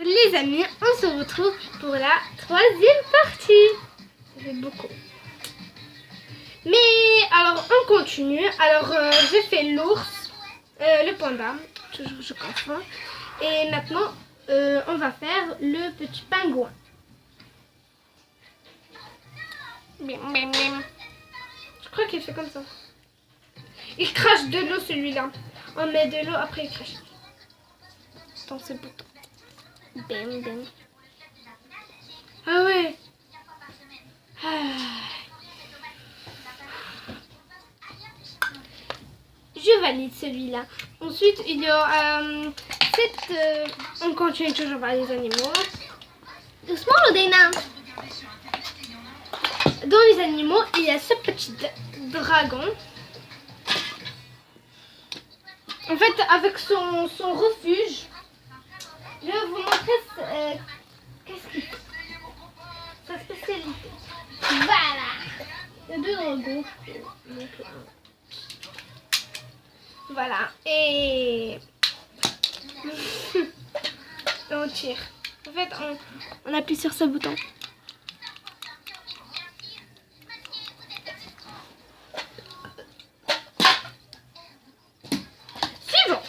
Les amis, on se retrouve pour la troisième partie. Ça fait beaucoup. Mais alors, on continue. Alors, j'ai fait l'ours, le panda, toujours je confonds. Et maintenant, on va faire le petit pingouin. Bim, bim, bim. Je crois qu'il fait comme ça. Il crache de l'eau celui-là. On met de l'eau, après il crache. Dans ce bouton. Bim, bim. Ah ouais. Je valide celui-là. Ensuite, il y a on continue toujours par les animaux. Doucement, Lodena. Dans les animaux, il y a ce petit dragon. En fait, avec son refuge, je vais vous montrer qu'est-ce qu'il fait. Sa spécialité. Voilà. Il y a deux dragons. Voilà. Et on tire. En fait, on appuie sur ce bouton. Suivant.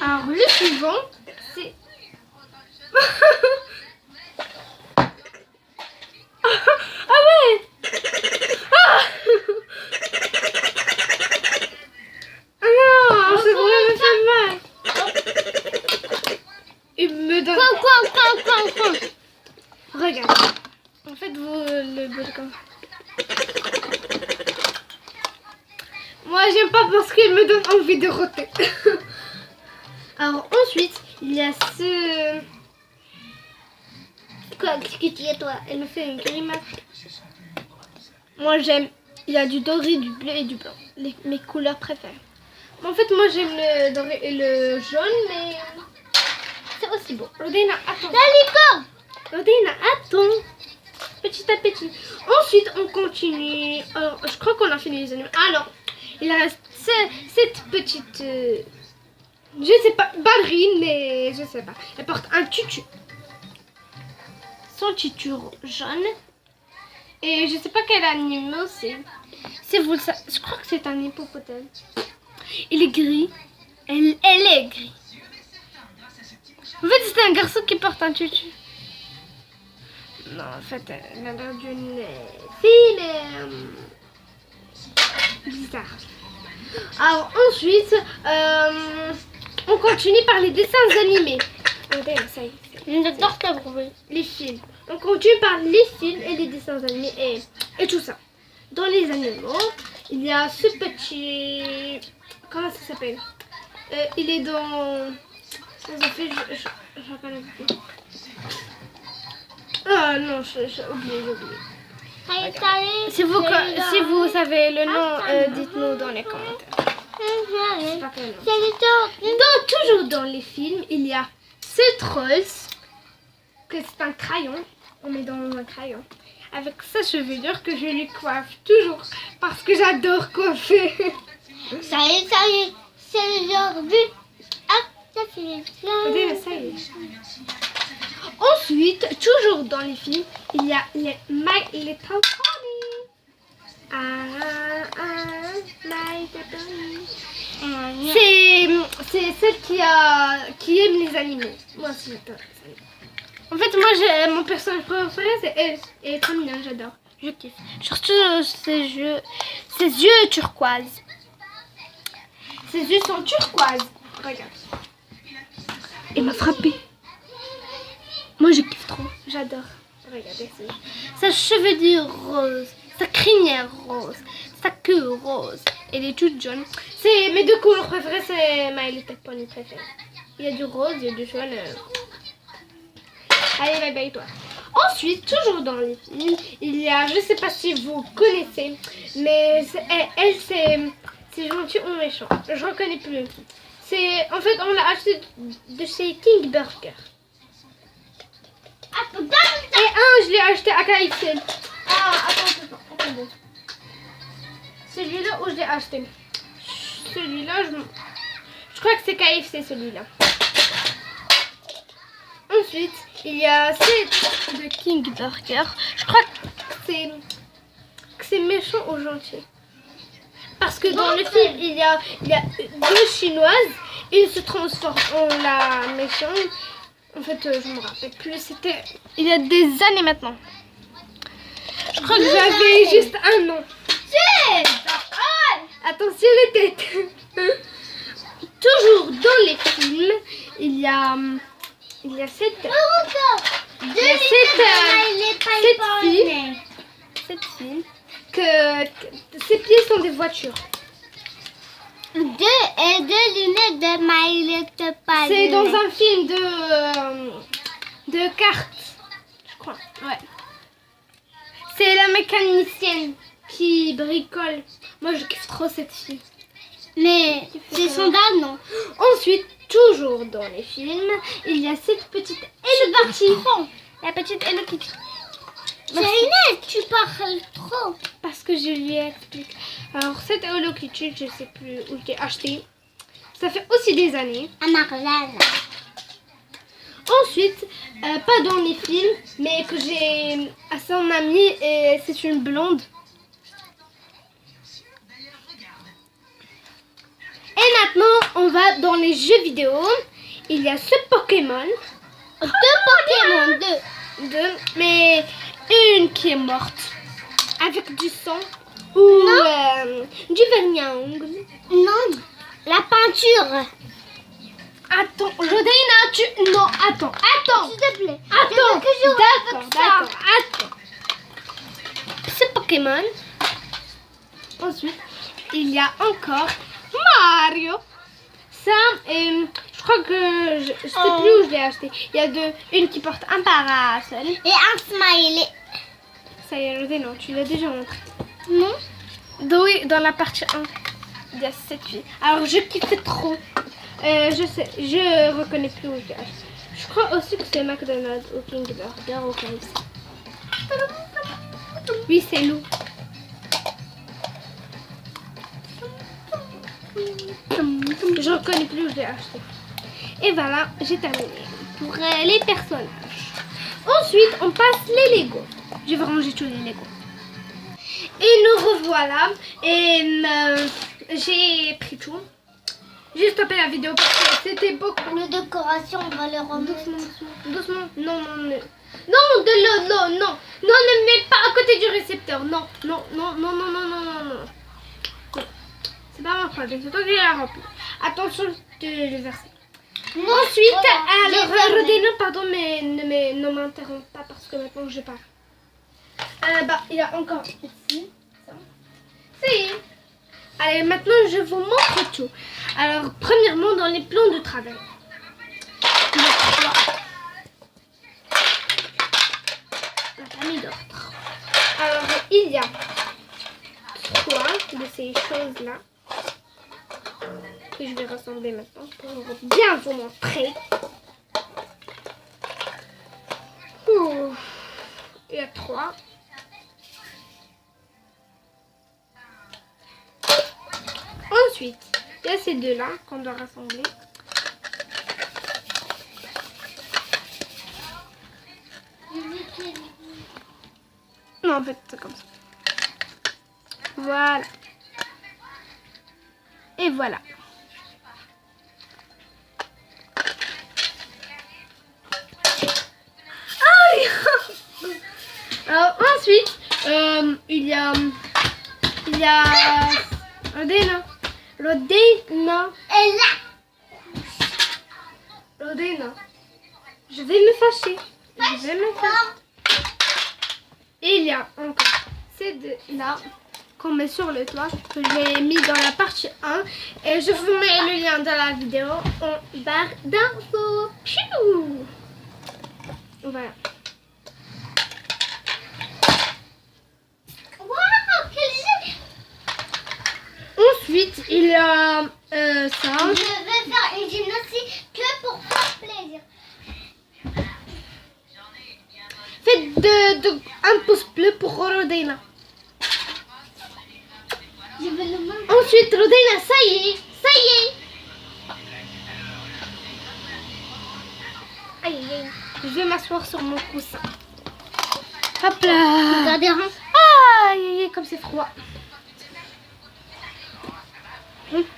Alors, le suivant, c'est... Ah ouais. Ah non, c'est vrai, me fait mal. Il me donne... Quoi. Regarde. En fait, vous le volcan. Moi, j'aime pas parce qu'il me donne envie de roter. Alors, ensuite, il y a ce... Quoi, qu'est-ce que tu es, toi? Elle me fait une grimace. Moi, j'aime... Il y a du doré, du bleu et du blanc. Mes couleurs préférées. En fait, moi, j'aime le doré et le jaune, mais... C'est aussi beau. Lodena, attends. La licorne. Lodena, attends. Petit appétit. Ensuite, on continue. Alors, je crois qu'on a fini les animaux. Alors, il reste cette petite... je sais pas, ballerine, mais je sais pas. Elle porte un tutu. Son tutu jaune. Et je sais pas quel animal c'est. Si vous le savez, je crois que c'est un hippopotame. Il est gris. Elle est gris. En fait, c'est un garçon qui porte un tutu. Non, en fait, elle a l'air d'une fille, mais bizarre. Alors, ensuite, on continue par les dessins animés. Ça y est. J'adore t'approuver. Les films. On continue par les films et les dessins animés et tout ça. Dans les animaux, il y a ce petit... Comment ça s'appelle? Il est dans... Ça fait... Je reconnais plus. Ah non, j'ai oublié. Si vous savez le nom, dites-nous dans les commentaires. Toujours dans les films, il y a ce Trolls, que c'est un crayon. On met dans un crayon. Avec sa chevelure que je lui coiffe toujours parce que j'adore coiffer. Ça y est, c'est le genre vu. Ah, ça fait ça y est. Ensuite, toujours dans les films, il y a les My Little Pony. My Little Pony. C'est celle qui aime les animaux. Moi aussi, j'adore les animaux. En fait, moi, mon personnage préféré, c'est elle. Elle est trop mignonne, j'adore. Je kiffe. Surtout ses yeux turquoise. Ses yeux sont turquoise. Regarde. Il m'a frappé. Moi, je kiffe trop. J'adore. Regardez ça. Sa chevelure rose. Sa crinière rose. Sa queue rose. Elle est toute jaune. C'est mes deux couleurs préférées, c'est My Little Pony préférée. Il y a du rose, il y a du jaune. Allez, bye bye toi. Ensuite, toujours dans les films, il y a, je sais pas si vous connaissez, mais elle c'est gentil ou méchant. Je reconnais plus. C'est, en fait, on l'a acheté de chez King Burger. Et je l'ai acheté à KFC. Ah, attendez. Celui-là où je l'ai acheté. Celui-là, je crois que c'est KFC celui-là. Ensuite, il y a c'est de King Burger. Je crois que c'est méchant ou gentil. Parce que dans le film, il y a deux chinoises. Une se transforme en la méchante. En fait, je me rappelle plus. C'était il y a des années maintenant. Je crois que j'avais juste un an. Attention les têtes. Toujours dans les films, il y a cette fille que ses pieds sont des voitures. Deux lunettes de My Little Pony. C'est dans un film de cartes, je crois. Ouais. C'est la mécanicienne qui bricole. Moi, je kiffe trop cette fille. Mais c'est son dame, non? Ensuite, toujours dans les films, il y a cette petite Hello Kitty. La petite Hello Kitty. Janet, tu parles trop. Parce que je lui explique. Alors, cette Hello Kitty, je sais plus où je l'ai acheté. Ça fait aussi des années. À Marlène. Ensuite, pas dans les films, mais que j'ai à son amie, et c'est une blonde. Et maintenant, on va dans les jeux vidéo. Il y a ce Pokémon. Deux, mais une qui est morte. Avec du sang. Ou du vernis. Non, la peinture. Attends, Rodéina, non, attends. S'il te plaît. Attends, D'accord. attends. Ce Pokémon. Ensuite, il y a encore Mario. Ça, je crois que je sais plus où je l'ai acheté. Il y a une qui porte un parasol. Et un smiley. Ça y est, Rodéina, tu l'as déjà montré. Non. Oui, dans la partie 1, il y a cette fille. Alors, je kiffe trop. Je reconnais plus où je l'ai acheté. Je crois aussi que c'est McDonald's ou King Burger ou KFC. Oui, c'est Lou. Je reconnais plus où je l'ai acheté. Et voilà, j'ai terminé pour les personnages. Ensuite, on passe les Lego. Je vais ranger tous les Lego. Et nous revoilà. Et j'ai pris tout. J'ai stoppé la vidéo parce que c'était beaucoup. Les décorations, on va les remettre. Doucement. Non, de l'eau, non. Non, ne mets pas à côté du récepteur. Non. C'est pas ma problème, c'est toi qui l'as rempli. Attention de le verser. Ensuite, alors, Rodéina, pardon, mais ne m'interromps pas parce que maintenant je parle. Il y a encore ici. Ça. Si. Allez, maintenant je vous montre tout. Alors, premièrement, dans les plans de travail. Il y a 3. La famille d'ordre. Alors, il y a 3 de ces choses-là que je vais rassembler maintenant pour bien vous montrer. Ouh. Il y a 3. Ensuite, il y a ces deux-là qu'on doit rassembler. Non, en fait, c'est comme ça. Voilà. Et voilà. Alors, ensuite, il y a Rodéina. Rodéina. Je vais me fâcher. Et il y a encore ces deux-là qu'on met sur le toit, que j'ai mis dans la partie 1. Et je vous mets le lien dans la vidéo en barre d'infos. Piou! Voilà. Ensuite, il y a ça. Je vais faire une gymnastique que pour faire plaisir. Faites un pouce bleu pour Rodéina. Je vais le manger. Ensuite, Rodéina, ça y est. Aïe. Je vais m'asseoir sur mon coussin. Hop là. Regardez, hein. Aïe, aïe, aïe, comme c'est froid.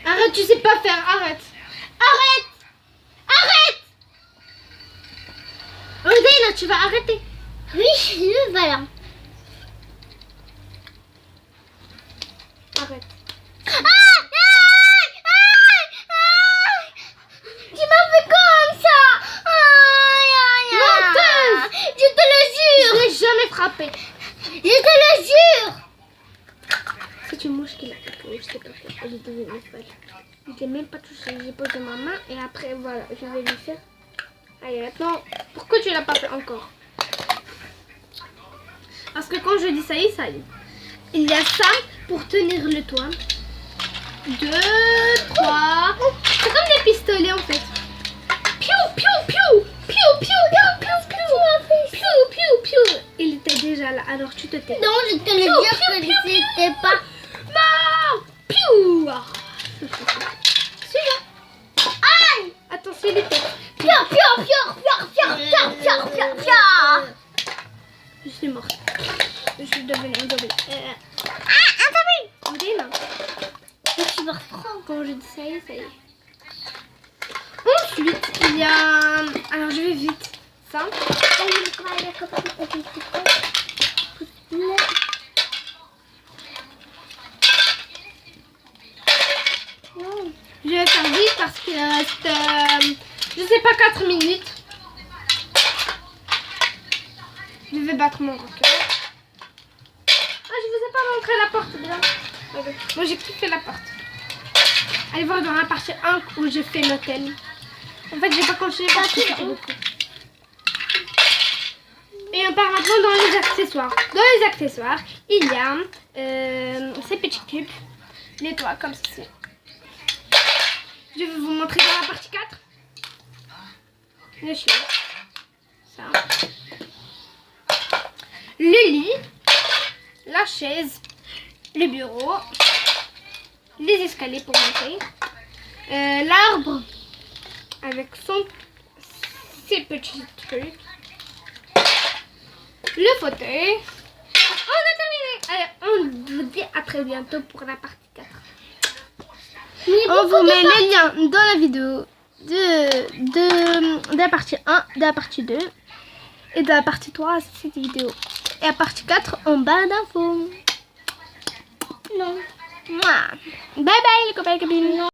Arrête, tu sais pas faire, arrête. Arrête. Arrête. Oh, Zaina, tu vas arrêter. Oui, je voilà. Arrête. Tu m'as fait comme ça. Aïe, aïe, aïe. Menteuse. Je te le jure. Je l'ai jamais frappé. Je te le jure. C'est une mouche qui l'a tapé, je sais pas faire. Elle est devenue folle. Je l'ai même pas touché. J'ai posé ma main et après, voilà, je vais lui faire. Allez, maintenant, pourquoi tu l'as pas fait encore? Parce que quand je dis ça y est, ça y est. Il y a ça pour tenir le toit. 2, 3. C'est comme des pistolets en fait. Piou, piou, piou. Piou, piou, piou, piou, piou. Piou, piou, piou. Il était déjà là, alors tu te tais. Non, je te le jure que c'était pas. Non. Piou. Ah. Celui-là. Aïe. Attention, il était. Pio, pio, pio, pio, pio, pio, pio, pio, pio. Je suis morte. Je suis devenue un zombie. Ah, attendez. Zaina, Je suis morte. quand je dis ça y est, ça y est. Ensuite, il y a... Alors, je vais vite. Ça. Je vais faire vite parce qu'il reste, je sais pas, 4 minutes. Je vais battre mon record. Ah, je vous ai pas montré la porte, bien. Moi, j'ai kiffé la porte. Allez voir dans la partie 1 où j'ai fait l'hôtel. En fait, j'ai pas continué parce que c'était beaucoup. Et on part maintenant dans les accessoires. Dans les accessoires, il y a ces petits cubes. Les toits comme ceci. Je vais vous montrer dans la partie 4. Le chien. Ça. Le lit. La chaise. Le bureau. Les escaliers pour monter. L'arbre. Avec ses petits trucs. Le fauteuil. On a terminé. Allez, on vous dit à très bientôt pour la partie 4. On vous met les liens dans la vidéo de la partie 1, de la partie 2 et de la partie 3 cette vidéo. Et la partie 4 en bas d'infos. Non. Bye bye les copains et copines.